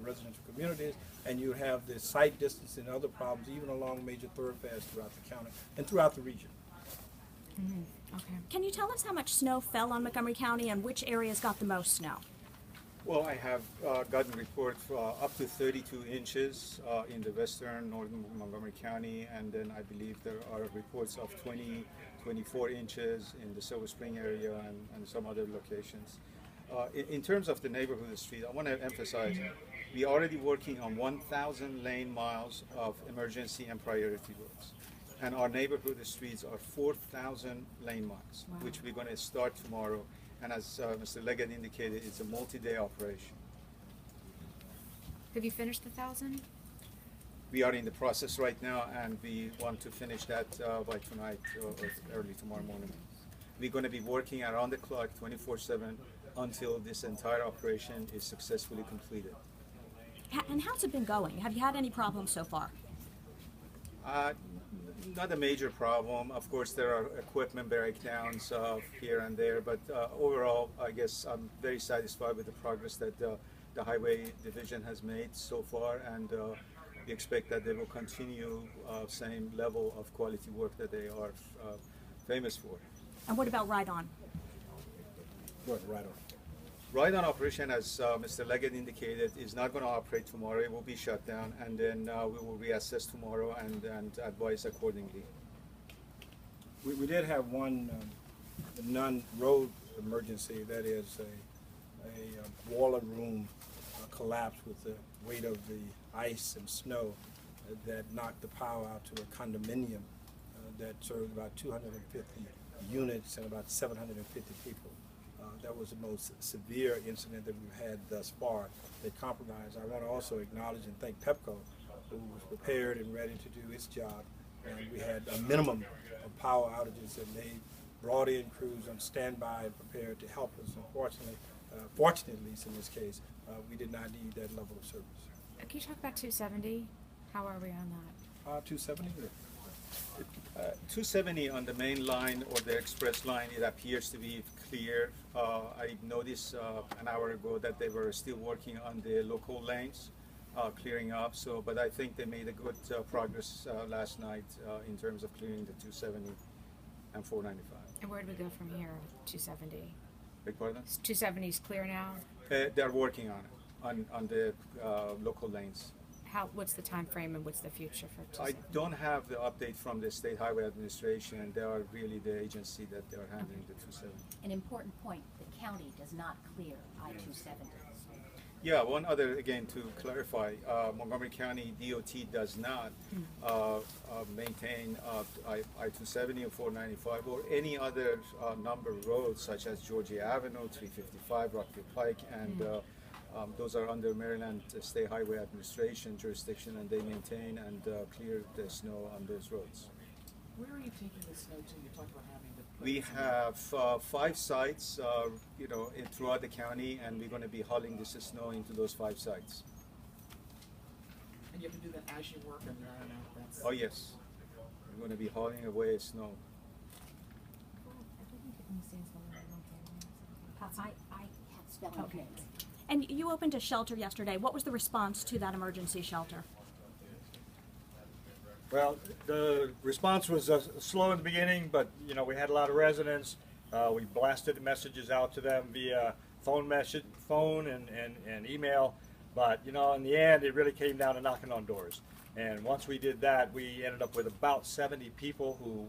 residential communities, and you have the sight distance and other problems even along major thoroughfares throughout the county and throughout the region. Okay. Can you tell us how much snow fell on Montgomery County and which areas got the most snow? Well, I have gotten reports up to 32 inches in the western northern Montgomery County, and then I believe there are reports of 24 inches in the Silver Spring area and some other locations. In terms of the neighborhood street, I want to emphasize we are already working on 1,000 lane miles of emergency and priority roads. And our neighborhood streets are 4,000 lane miles, Wow. which we're going to start tomorrow. And as Mr. Leggett indicated, it's a multi-day operation. Have you finished the 1,000? We are in the process right now, and we want to finish that by tonight or early tomorrow morning. We're going to be working around the clock 24/7 until this entire operation is successfully completed. And how's it been going? Have you had any problems so far? Not a major problem. Of course, there are equipment breakdowns here and there, but overall, I guess I'm very satisfied with the progress that the Highway Division has made so far, and we expect that they will continue same level of quality work that they are famous for. And what about Ride-On? Good, right on. Ride-on operation, as Mr. Leggett indicated, is not going to operate tomorrow. It will be shut down, and then we will reassess tomorrow and advise accordingly. We did have one non-road emergency, that is a boiler room collapse with the weight of the ice and snow that knocked the power out to a condominium that served about 250 units and about 750 people. That was the most severe incident that we've had thus far that compromised. I want to also acknowledge and thank PEPCO, who was prepared and ready to do its job. And we had a minimum of power outages, and they brought in crews on standby and prepared to help us. Unfortunately, fortunately, at least in this case, we did not need that level of service. Can you talk about 270? How are we on that? 270? 270 on the main line or the express line, it appears to be clear. I noticed an hour ago that they were still working on the local lanes, clearing up. So, but I think they made a good progress last night in terms of clearing the 270 and 495. And where do we go from here with 270? Beg pardon? 270 is clear now? They're working on it, on the local lanes. What's the time frame and what's the future for 270? I don't have the update from the State Highway Administration. They are really the agency that they are handling the 270. An important point, the county does not clear I-270. Yeah, one other, again, to clarify, Montgomery County DOT does not maintain I-270 or 495 or any other number of roads such as Georgia Avenue, 355, Rockville Pike, and those are under Maryland State Highway Administration jurisdiction, and they maintain and clear the snow on those roads. Where are you taking the snow to? You talked about having the. We have 5 sites, throughout the county, and we're going to be hauling this snow into those 5 sites. And you have to do that as you work, and that's. Oh yes, we're going to be hauling away snow. I have spelling Okay. names. And you opened a shelter yesterday. What was the response to that emergency shelter? Well, the response was slow in the beginning, but we had a lot of residents. We blasted the messages out to them via phone and email. But in the end, it really came down to knocking on doors. And once we did that, we ended up with about 70 people who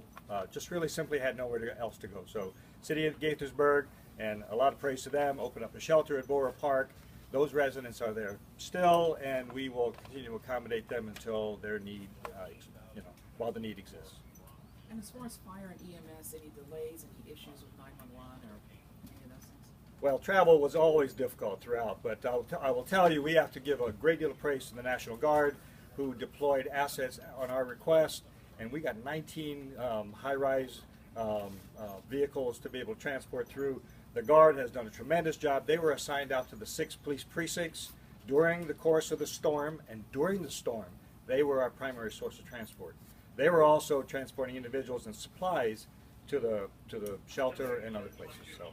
just really simply had nowhere else to go. So, City of Gaithersburg, and a lot of praise to them, opened up a shelter at Borough Park. Those residents are there still, and we will continue to accommodate them until their need, while the need exists. And as far as fire and EMS, any delays, any issues with 911 or any of those things? Well, travel was always difficult throughout, but I will tell you, we have to give a great deal of praise to the National Guard, who deployed assets on our request, and we got 19 high-rise vehicles to be able to transport through. The Guard has done a tremendous job. They were assigned out to the 6 police precincts during the course of the storm, and during the storm, they were our primary source of transport. They were also transporting individuals and supplies to the shelter and other places. So,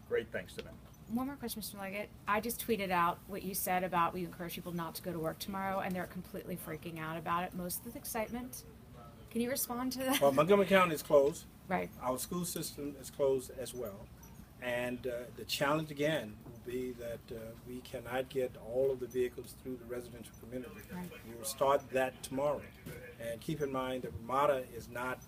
great thanks to them. One more question, Mr. Leggett. I just tweeted out what you said about we encourage people not to go to work tomorrow, and they're completely freaking out about it, most with excitement. Can you respond to that? Well, Montgomery County is closed. Right. Our school system is closed as well. And the challenge again will be that we cannot get all of the vehicles through the residential community. Right. We will start that tomorrow. And keep in mind that Ramada is not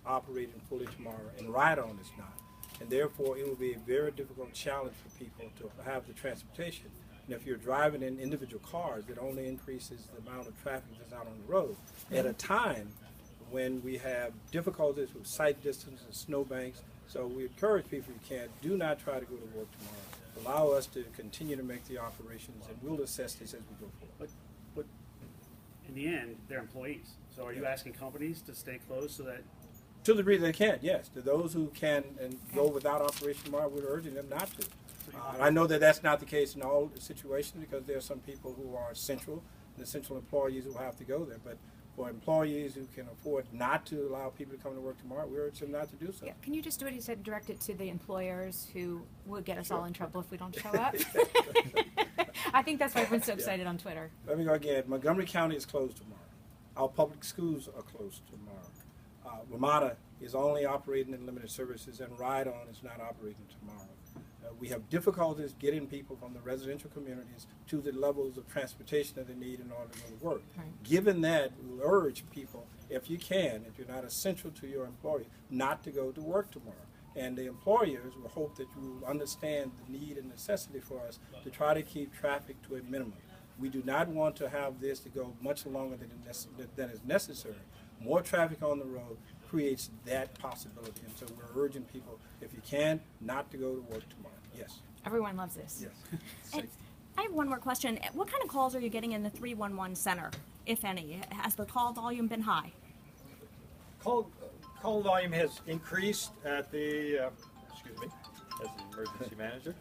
operating fully tomorrow, and Ride-On is not. And therefore, it will be a very difficult challenge for people to have the transportation. And if you're driving in individual cars, it only increases the amount of traffic that's out on the road. At a time when we have difficulties with sight distance and snowbanks, so we encourage people who can, do not try to go to work tomorrow. Allow us to continue to make the operations, and we'll assess this as we go forward. But in the end, they're employees. So are you asking companies to stay closed so that? To the degree they can, yes. To those who can and go without operation tomorrow, we're urging them not to. I know that that's not the case in all situations because there are some people who are essential, and essential employees who have to go there. But for employees who can afford not to allow people to come to work tomorrow, we urge them not to do so. Yeah. Can you just do what he said and direct it to the employers who would get us all in trouble if we don't show up? I think that's why everyone's so excited on Twitter. Let me go again. Montgomery County is closed tomorrow. Our public schools are closed tomorrow. Ramada is only operating in limited services, and Ride-On is not operating tomorrow. We have difficulties getting people from the residential communities to the levels of transportation that they need in order to go to work. Right. Given that, we urge people, if you can, if you're not essential to your employer, not to go to work tomorrow. And the employers will hope that you will understand the need and necessity for us to try to keep traffic to a minimum. We do not want to have this to go much longer than is necessary. More traffic on the road creates that possibility. And so we're urging people, if you can, not to go to work tomorrow. Yes. Everyone loves this. Yes. And I have one more question. What kind of calls are you getting in the 311 center, if any? Has the call volume been high? Call volume has increased at the, excuse me, as the emergency manager.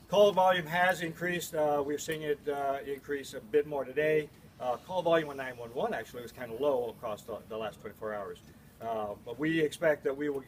Call volume has increased. We're seeing it increase a bit more today. Call volume on 911 actually was kind of low across the last 24 hours. But we expect that we will